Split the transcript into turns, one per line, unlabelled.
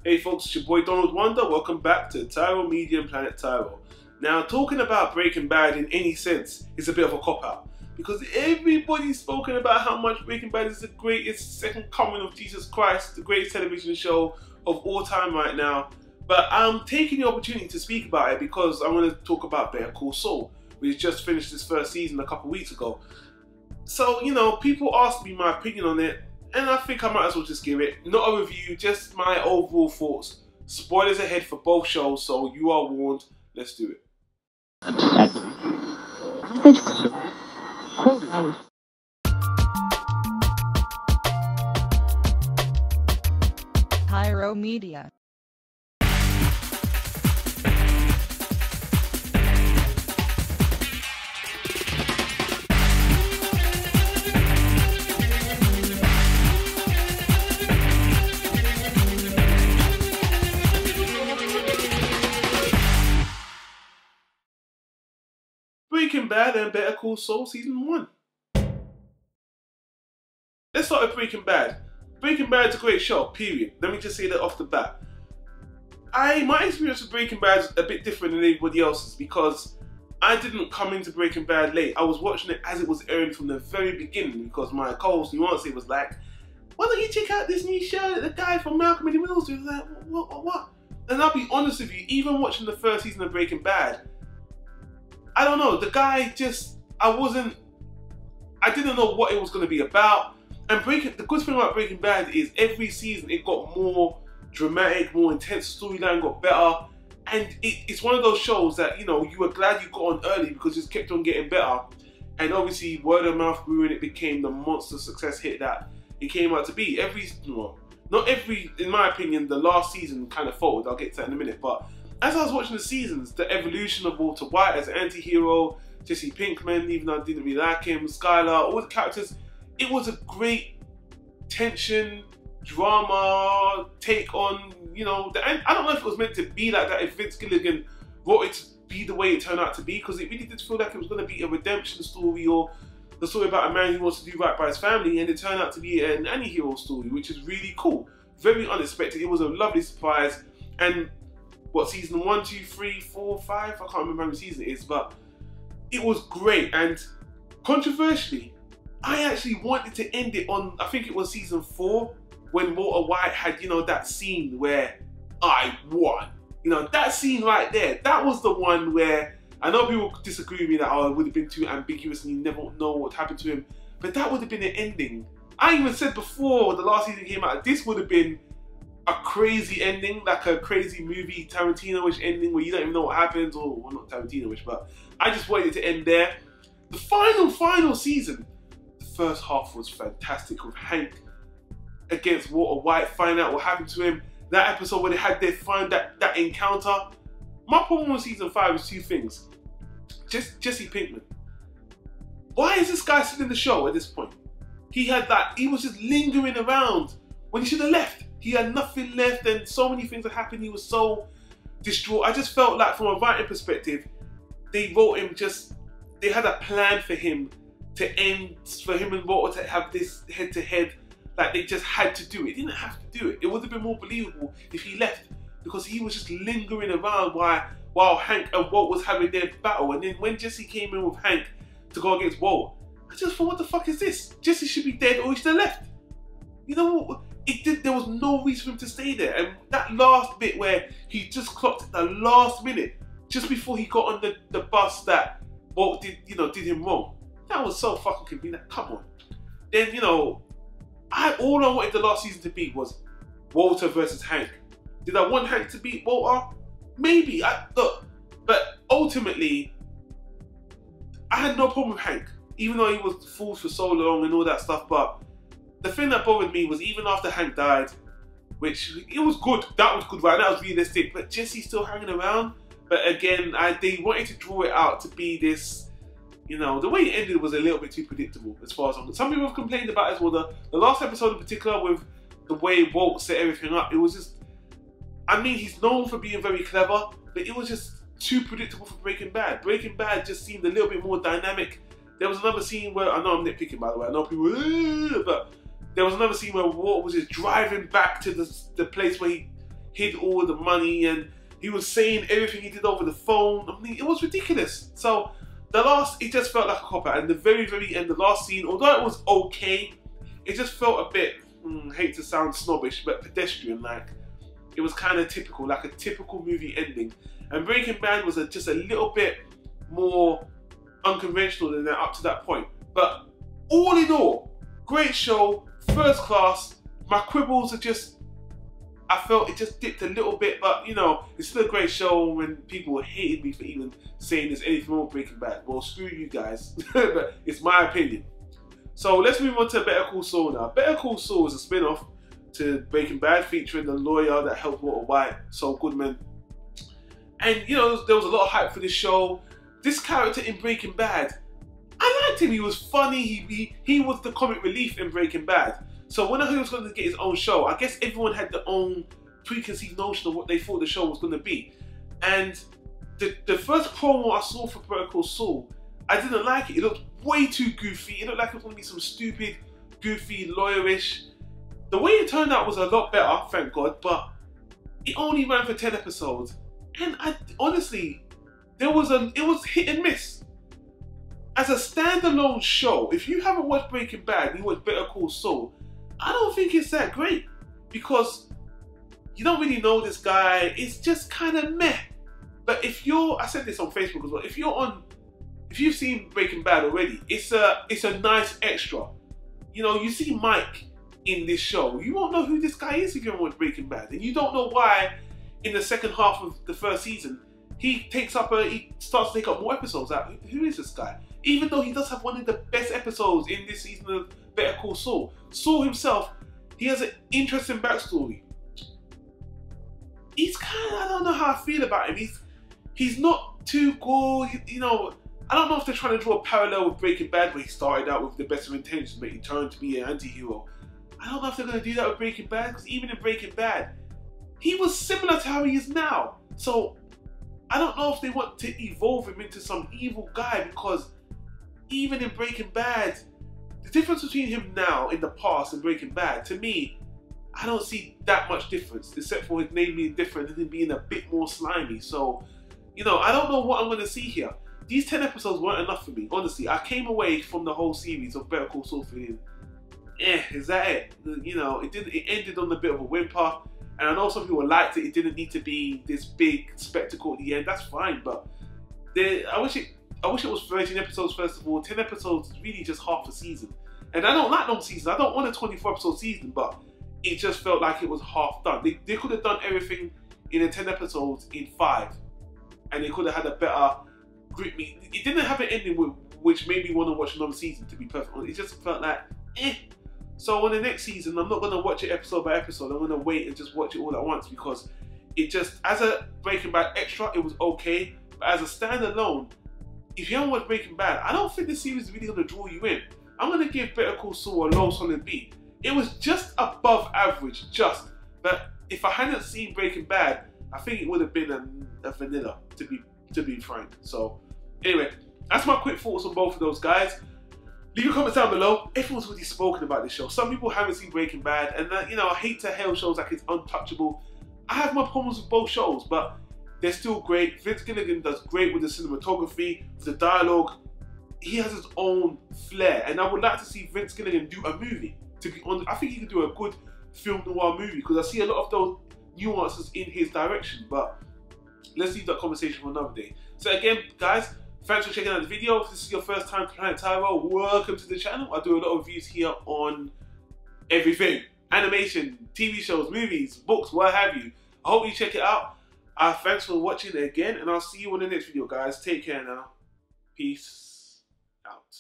Hey folks, it's your boy Donald Wonder. Welcome back to Tyro Media and Planet Tyro. Now, talking about Breaking Bad in any sense is a bit of a cop-out, because everybody's spoken about how much Breaking Bad is the greatest second coming of Jesus Christ, the greatest television show of all time right now. But I'm taking the opportunity to speak about it because I want to talk about Better Call Saul, which just finished its first season a couple weeks ago. So, you know, people asked me my opinion on it, and I think I might as well just give it. Not a review, just my overall thoughts. Spoilers ahead for both shows, so you are warned. Let's do it.
Tyro Media.
Breaking Bad and Better Call Saul Season 1. Let's start with Breaking Bad. Breaking Bad is a great show, period. Let me just say that off the bat. My experience with Breaking Bad is a bit different than everybody else's because I didn't come into Breaking Bad late. I was watching it as it was airing from the very beginning because my co-host Nuance was like, why don't you check out this new show that the guy from Malcolm in the Middle was like, what? And I'll be honest with you, even watching the first season of Breaking Bad, I don't know, the guy just, I didn't know what it was going to be about. And the good thing about Breaking Bad is every season it got more dramatic, more intense, storyline got better. And it's one of those shows that, you know, you were glad you got on early because it just kept on getting better. And obviously word of mouth grew and it became the monster success hit that it came out to be. Not every, in my opinion, the last season kind of folded. I'll get to that in a minute. But as I was watching the seasons, the evolution of Walter White as an anti-hero, Jesse Pinkman, even though I didn't really like him, Skylar, all the characters, it was a great tension, drama, take on, you know, I don't know if it was meant to be like that, if Vince Gilligan wrote it to be the way it turned out to be, because it really did feel like it was going to be a redemption story or the story about a man who wants to do right by his family, and it turned out to be an anti-hero story, which is really cool. Very unexpected. It was a lovely surprise. And what, season 1, 2, 3, 4, 5? I can't remember how many seasons it is, but it was great. And controversially, I actually wanted to end it on, I think it was season 4, when Walter White had, you know, that scene where I won. You know, that scene right there, that was the one where, I know people disagree with me that, oh, it would have been too ambiguous and you never know what happened to him, but that would have been the ending. I even said before the last season came out, this would have been a crazy ending, like a crazy movie, Tarantino-ish ending where you don't even know what happens, or well, not Tarantino-ish, but I just wanted it to end there. The final season, the first half was fantastic with Hank against Walter White, find out what happened to him. That episode where they had their that encounter. My problem with season 5 is two things. Just Jesse Pinkman. Why is this guy still in the show at this point? He was just lingering around when he should have left. He had nothing left and so many things had happened. He was so distraught. I just felt like from a writing perspective, they wrote him they had a plan for him to end, for him and Walter to have this head-to-head, like they just had to do it. They didn't have to do it. It would have been more believable if he left because he was just lingering around while Hank and Walt was having their battle. And then when Jesse came in with Hank to go against Walt, I just thought, what the fuck is this? Jesse should be dead or he should have left. You know, there was no reason for him to stay there. And that last bit where he just clocked at the last minute, just before he got on the bus that Walt did him wrong. That was so fucking convenient. Come on. Then, you know, all I wanted the last season to be was Walter versus Hank. Did I want Hank to beat Walter? Maybe. But ultimately, I had no problem with Hank, even though he was fools for so long and all that stuff. But the thing that bothered me was even after Hank died, which it was good, that was good, right? That was realistic. But Jesse's still hanging around. But again, they wanted to draw it out to be this, you know, the way it ended was a little bit too predictable as far as I'm concerned. Some people have complained about it as well. The last episode in particular with the way Walt set everything up, it was just, I mean, he's known for being very clever, but it was just too predictable for Breaking Bad. Breaking Bad just seemed a little bit more dynamic. There was another scene where, I know I'm nitpicking by the way, I know people, but there was another scene where Walt was just driving back to the place where hid all the money, and he was saying everything he did over the phone. I mean, it was ridiculous. So it just felt like a cop-out. And the very, very end, the last scene, although it was okay, it just felt a bit, hate to sound snobbish, but pedestrian. Like, it was kind of typical, like a typical movie ending. And Breaking Bad was just a little bit more unconventional than that up to that point. But all in all, great show, first class. My quibbles are just, I felt it just dipped a little bit, but you know, it's still a great show. When people hated me for even saying there's anything wrong with Breaking Bad, well, screw you guys, but it's my opinion. So let's move on to Better Call Saul now. Better Call Saul is a spin-off to Breaking Bad, featuring the lawyer that helped Walter White, Saul Goodman. And you know, there was a lot of hype for this show. This character in Breaking Bad, I liked him. He was funny. He was the comic relief in Breaking Bad. So when I heard he was going to get his own show, I guess everyone had their own preconceived notion of what they thought the show was going to be. And the first promo I saw for Better Call Saul, I didn't like it. It looked way too goofy. It looked like it was going to be some stupid, goofy, lawyerish. The way it turned out was a lot better, thank God, but it only ran for 10 episodes. And honestly, it was hit and miss. As a standalone show, if you haven't watched Breaking Bad and you watch Better Call Saul, I don't think it's that great, because you don't really know this guy. It's just kind of meh. But I said this on Facebook as well, if you've seen Breaking Bad already, it's a nice extra. You know, you see Mike in this show, you won't know who this guy is if you haven't watched Breaking Bad, and you don't know why in the second half of the first season he starts to take up more episodes. Like, who is this guy? Even though he does have one of the best episodes in this season of Better Call Saul. Saul himself, he has an interesting backstory. He's kind of, I don't know how I feel about him. He's not too good, you know. I don't know if they're trying to draw a parallel with Breaking Bad, where he started out with the best of intentions, but he turned to be an anti-hero. I don't know if they're going to do that with Breaking Bad, because even in Breaking Bad, he was similar to how he is now. So I don't know if they want to evolve him into some evil guy, because even in Breaking Bad, the difference between him now in the past and Breaking Bad, to me, I don't see that much difference, except for his name being different and him being a bit more slimy. So, you know, I don't know what I'm going to see here. These 10 episodes weren't enough for me, honestly. I came away from the whole series of Better Call Saul feeling, is that it? You know, it ended on a bit of a whimper. And I know some people liked it. It didn't need to be this big spectacle at the end. That's fine, but I wish it was 13 episodes first of all. 10 episodes is really just half a season. And I don't like long seasons. I don't want a 24 episode season, but it just felt like it was half done. They could have done everything in the 10 episodes in 5. And they could have had a better grip me. It didn't have an ending which made me want to watch another season, to be perfect honest. It just felt like, So on the next season, I'm not going to watch it episode by episode. I'm going to wait and just watch it all at once, because it just, as a Breaking Bad extra, it was okay. But as a standalone, if you haven't watched Breaking Bad, I don't think the series is really going to draw you in. I'm going to give Better Call Saul a low solid B. It was just above average, but if I hadn't seen Breaking Bad, I think it would have been a vanilla, to be frank. So anyway, that's my quick thoughts on both of those guys. Leave your comments down below. Everyone's already spoken about this show. Some people haven't seen Breaking Bad, and you know, I hate to hail shows like it's untouchable. I have my problems with both shows, but they're still great. Vince Gilligan does great with the cinematography, with the dialogue. He has his own flair, and I would like to see Vince Gilligan do a movie. To be honest, I think he could do a good film noir movie, because I see a lot of those nuances in his direction. But let's leave that conversation for another day. So again, guys, thanks for checking out the video. If this is your first time playing Tyro, welcome to the channel. I do a lot of reviews here on everything. Animation, TV shows, movies, books, what have you. I hope you check it out. Thanks for watching again, and I'll see you on the next video, guys. Take care now. Peace out.